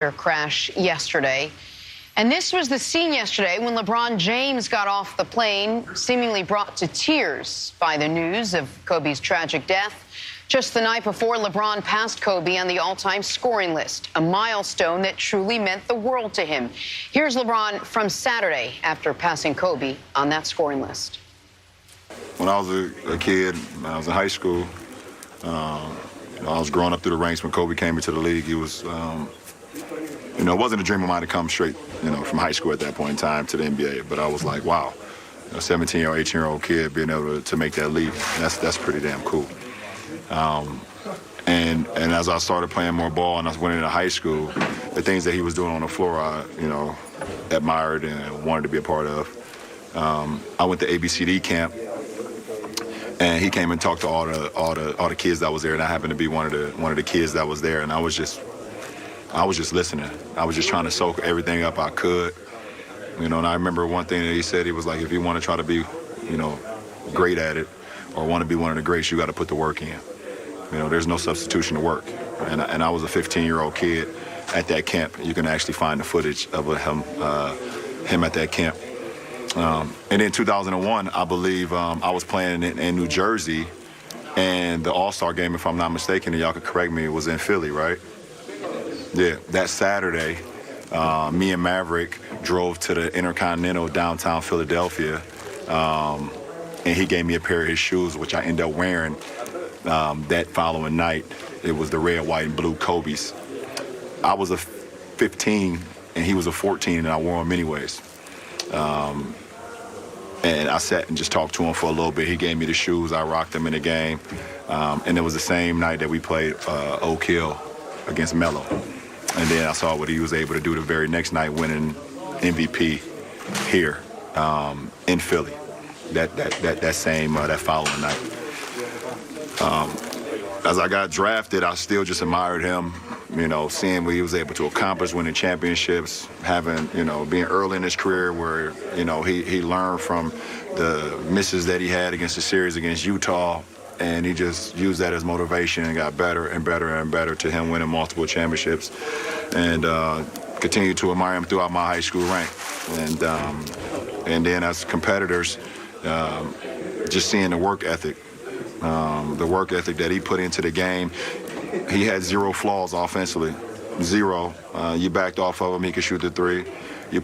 Crash yesterday. And this was the scene yesterday when LeBron James got off the plane, seemingly brought to tears by the news of Kobe's tragic death. Just the night before, LeBron passed Kobe on the all-time scoring list, a milestone that truly meant the world to him. Here's LeBron from Saturday after passing Kobe on that scoring list. When I was a kid, when I was in high school, I was growing up through the ranks when Kobe came into the league. It was, it wasn't a dream of mine to come straight, from high school at that point in time to the NBA. But I was like, wow, a 17-year-old, 18-year-old kid being able to make that leap, that's pretty damn cool. And as I started playing more ball and I went into high school, the things that he was doing on the floor, I, admired and wanted to be a part of. I went to ABCD camp, and he came and talked to all the kids that was there, and I happened to be one of the kids that was there, and I was just listening. I was just trying to soak everything up I could, and I remember one thing that he said. He was like, if you want to try to be, great at it, or want to be one of the greats, you got to put the work in. There's no substitution to work. And I was a 15-year-old kid at that camp. You can actually find the footage of him at that camp. And in 2001, I believe I was playing in New Jersey, and the All-Star game, if I'm not mistaken, and y'all could correct me, was in Philly, right? Yeah, that Saturday, me and Maverick drove to the Intercontinental downtown Philadelphia, and he gave me a pair of his shoes, which I ended up wearing that following night. It was the red, white, and blue Kobe's. I was a 15, and he was a 14, and I wore them anyways. And I sat and just talked to him for a little bit. He gave me the shoes. I rocked them in the game. And it was the same night that we played Oak Hill against Melo. And then I saw what he was able to do the very next night, winning MVP here in Philly. That following night. As I got drafted, I still just admired him, seeing what he was able to accomplish, winning championships, being early in his career where, he learned from the misses that he had against the series against Utah, and he just used that as motivation and got better and better and better to him winning multiple championships, and continued to admire him throughout my high school rank. And then as competitors, just seeing the work ethic that he put into the game. He had zero flaws offensively, zero. You backed off of him, he could shoot the three. You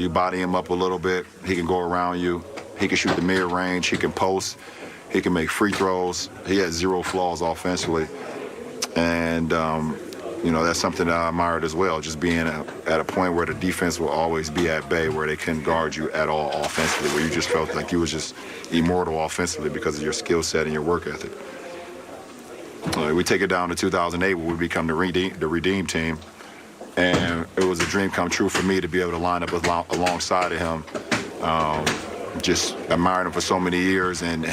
body him up a little bit, he can go around you. He can shoot the mid-range, he can post, he can make free throws. He had zero flaws offensively. And, that's something that I admired as well, just being at a point where the defense will always be at bay, where they couldn't guard you at all offensively, where you just felt like you was just immortal offensively because of your skill set and your work ethic. We take it down to 2008, where we become the Redeem team, and it was a dream come true for me to be able to line up alongside of him. Just admiring him for so many years, and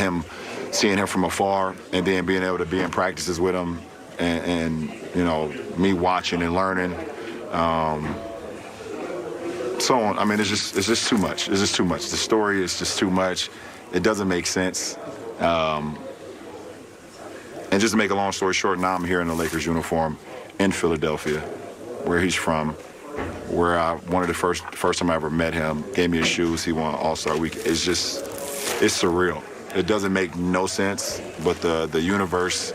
seeing him from afar, and then being able to be in practices with him, and me watching and learning, so on. I mean, it's just too much. It's just too much. The story is just too much. It doesn't make sense. And just to make a long story short, now I'm here in the Lakers uniform in Philadelphia, where he's from, where one of the first time I ever met him, gave me his shoes. He won All-Star Week. It's surreal. It doesn't make no sense, but the universe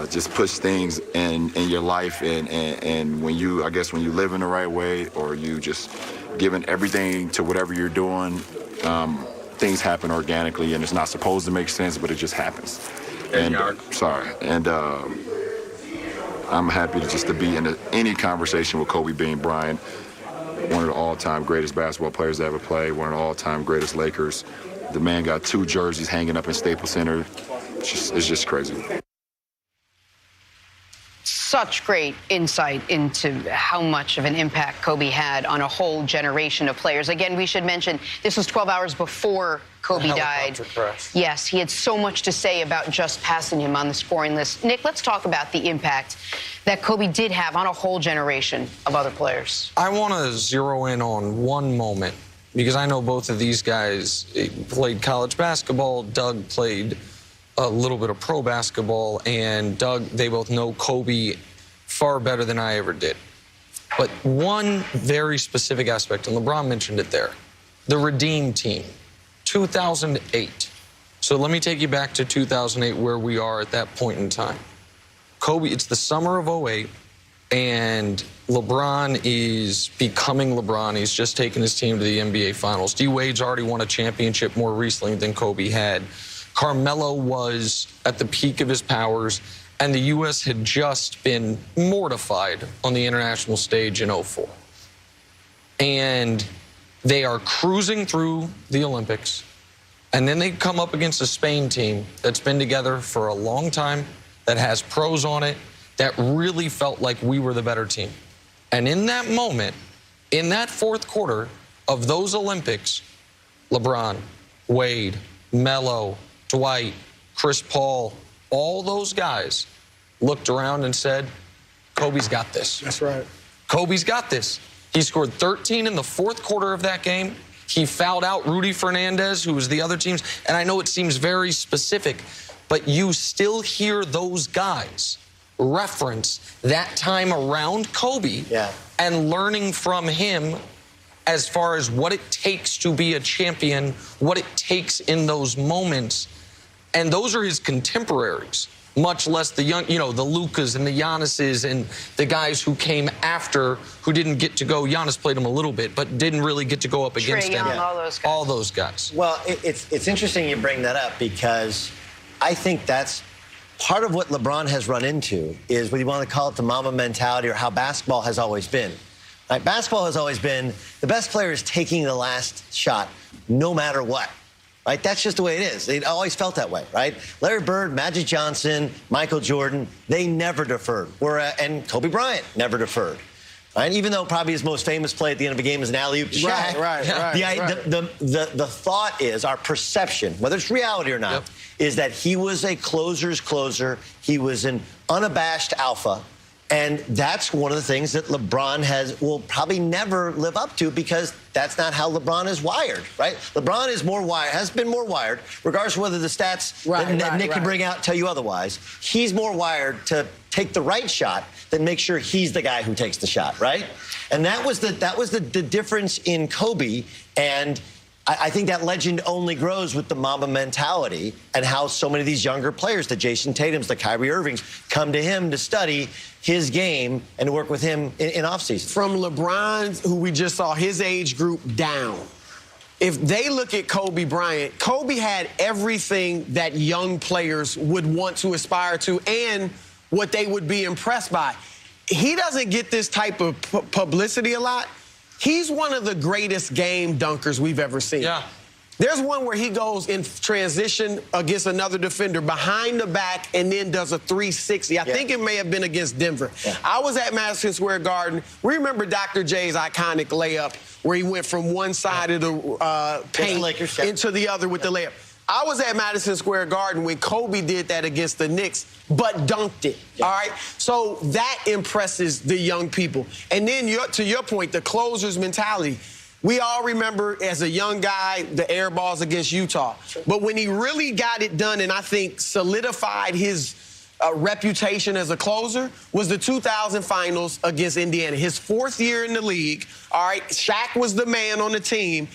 just puts things in your life, and when you live in the right way, or you just giving everything to whatever you're doing, things happen organically, and it's not supposed to make sense, but it just happens. I'm happy to be in any conversation with Kobe Bryant, one of the all-time greatest basketball players to ever play, one of the all-time greatest Lakers. The man got 2 jerseys hanging up in Staples Center. It's just crazy. Such great insight into how much of an impact Kobe had on a whole generation of players. Again, we should mention this was 12 hours before Kobe died. Yes, he had so much to say about just passing him on the scoring list. Nick, let's talk about the impact that Kobe did have on a whole generation of other players. I want to zero in on one moment, because I know both of these guys played college basketball. Doug played a little bit of pro basketball, and Doug, they both know Kobe far better than I ever did. But one very specific aspect, and LeBron mentioned it there, the Redeem Team, 2008. So let me take you back to 2008, where we are at that point in time. Kobe, it's the summer of 08, and LeBron is becoming LeBron. He's just taken his team to the NBA Finals. D-Wade's already won a championship more recently than Kobe had. Carmelo was at the peak of his powers, and the U.S. had just been mortified on the international stage in 04. And they are cruising through the Olympics, and then they come up against a Spain team that's been together for a long time, that has pros on it, that really felt like we were the better team. And in that moment, in that fourth quarter of those Olympics, LeBron, Wade, Melo, Dwight, Chris Paul, all those guys looked around and said, Kobe's got this. That's right. Kobe's got this. He scored 13 in the fourth quarter of that game. He fouled out Rudy Fernandez, who was the other team's. And I know it seems very specific, but you still hear those guys reference that time around Kobe and learning from him as far as what it takes to be a champion, what it takes in those moments. And those are his contemporaries, much less the young, you know, the Lukas and the Giannis's and the guys who came after who didn't get to go. Giannis played him a little bit, but didn't really get to go up against him. All those guys. Well, it's interesting you bring that up, because I think that's part of what LeBron has run into, is what you want to call it, the Mamba mentality, or how basketball has always been. Right? Basketball has always been the best player is taking the last shot no matter what. Right? That's just the way it is. It always felt that way, right? Larry Bird, Magic Johnson, Michael Jordan, they never deferred. And Kobe Bryant never deferred. Right? Even though probably his most famous play at the end of a game is an alley-oop to Shaq. Right. The thought is, our perception, whether it's reality or not, is that he was a closer's closer. He was an unabashed alpha. And that's one of the things that LeBron will probably never live up to, because that's not how LeBron is wired, right? LeBron is more wired, has been more wired, regardless of whether the stats that Nick can bring out tell you otherwise. He's more wired to take the right shot than make sure he's the guy who takes the shot, right? And that was the difference in Kobe. And I think that legend only grows with the Mamba mentality, and how so many of these younger players, the Jason Tatums, the Kyrie Irvings, come to him to study his game and to work with him in offseason. From LeBron, who we just saw, his age group down. If they look at Kobe Bryant, Kobe had everything that young players would want to aspire to and what they would be impressed by. He doesn't get this type of publicity a lot. He's one of the greatest game dunkers we've ever seen. Yeah. There's one where he goes in transition against another defender behind the back and then does a 360. I think it may have been against Denver. I was at Madison Square Garden. We remember Dr. J's iconic layup where he went from one side of the paint into the other with the layup. I was at Madison Square Garden when Kobe did that against the Knicks, but dunked it, all right? So that impresses the young people. And then, to your point, the closer's mentality. We all remember, as a young guy, the air balls against Utah. But when he really got it done, and I think solidified his reputation as a closer, was the 2000 finals against Indiana. His fourth year in the league, all right? Shaq was the man on the team.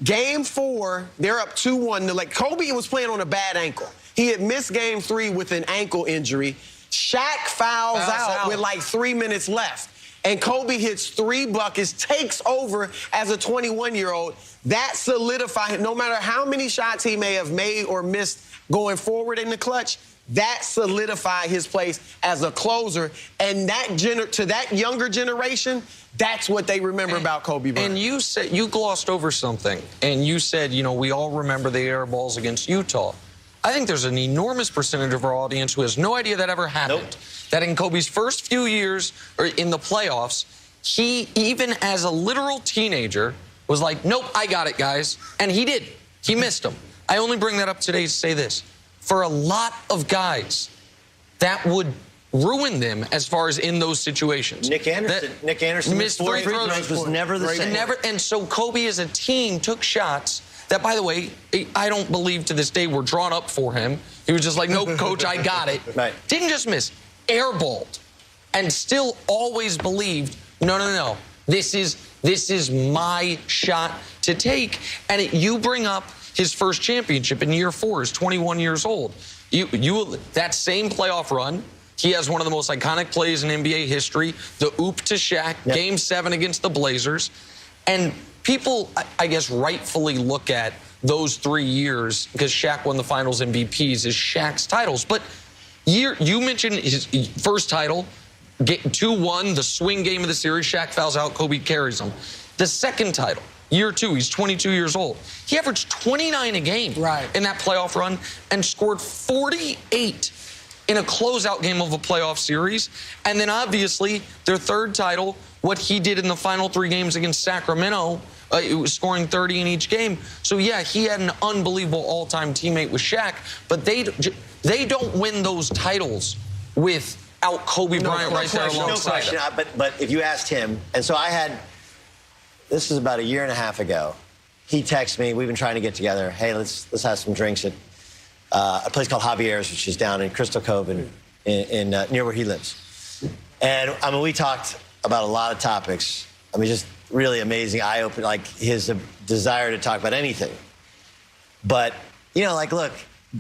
Game 4, they're up 2-1. Like, Kobe was playing on a bad ankle. He had missed game 3 with an ankle injury. Shaq fouls out with like 3 minutes left. And Kobe hits 3 buckets, takes over as a 21-year-old. That solidified him. No matter how many shots he may have made or missed going forward in the clutch, that solidified his place as a closer. And to that younger generation, that's what they remember about Kobe Bryant. And you said, you glossed over something, and you said, you know, we all remember the air balls against Utah. I think there's an enormous percentage of our audience who has no idea that ever happened. That in Kobe's first few years or in the playoffs, he, even as a literal teenager, was like, nope, I got it, guys. And he did. He missed them. I only bring that up today to say this. For a lot of guys, that would ruin them as far as in those situations. Nick Anderson missed 3 throws, was never the same. And so Kobe as a team took shots that, by the way, I don't believe to this day were drawn up for him. He was just like, nope, coach, I got it. Didn't just miss, airballed. and still always believed, no. This is my shot to take. And you bring up his first championship in year 4. He's 21 years old. That same playoff run, he has one of the most iconic plays in NBA history, the oop to Shaq, Game 7 against the Blazers. And people, I guess, rightfully look at those 3 years, because Shaq won the finals MVPs, as Shaq's titles. But you mentioned his first title, 2-1, the swing game of the series. Shaq fouls out, Kobe carries him. The second title, year 2, he's 22 years old. He averaged 29 a game in that playoff run and scored 48 in a closeout game of a playoff series. And then obviously their third title, what he did in the final 3 games against Sacramento, it was scoring 30 in each game. So yeah, he had an unbelievable all-time teammate with Shaq, but they don't win those titles without Kobe Bryant right there alongside him. But if you asked him, and so this was about a year and a half ago, he texted me, we've been trying to get together, hey, let's have some drinks at a place called Javier's, which is down in Crystal Cove in near where he lives. And I mean, we talked about a lot of topics. I mean, just really amazing, eye-opening, like his desire to talk about anything. But, you know, like, look,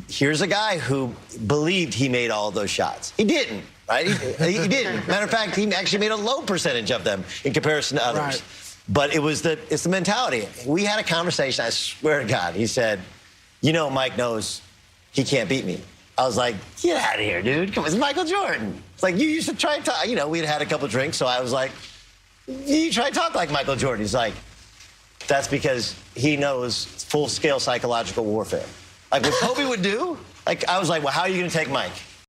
here's a guy who believed he made all of those shots. He didn't, right? He didn't. Matter of fact, he actually made a low percentage of them in comparison to others. Right. But it's the mentality. We had a conversation, I swear to God. He said, you know, Mike knows he can't beat me. I was like, get out of here, dude. Come on, it's Michael Jordan. It's like, you used to try and talk. You know, we'd had a couple drinks, so I was like, you try to talk like Michael Jordan. He's like, that's because he knows full-scale psychological warfare. Like what Kobe would do, like I was like, well, how are you going to take Mike?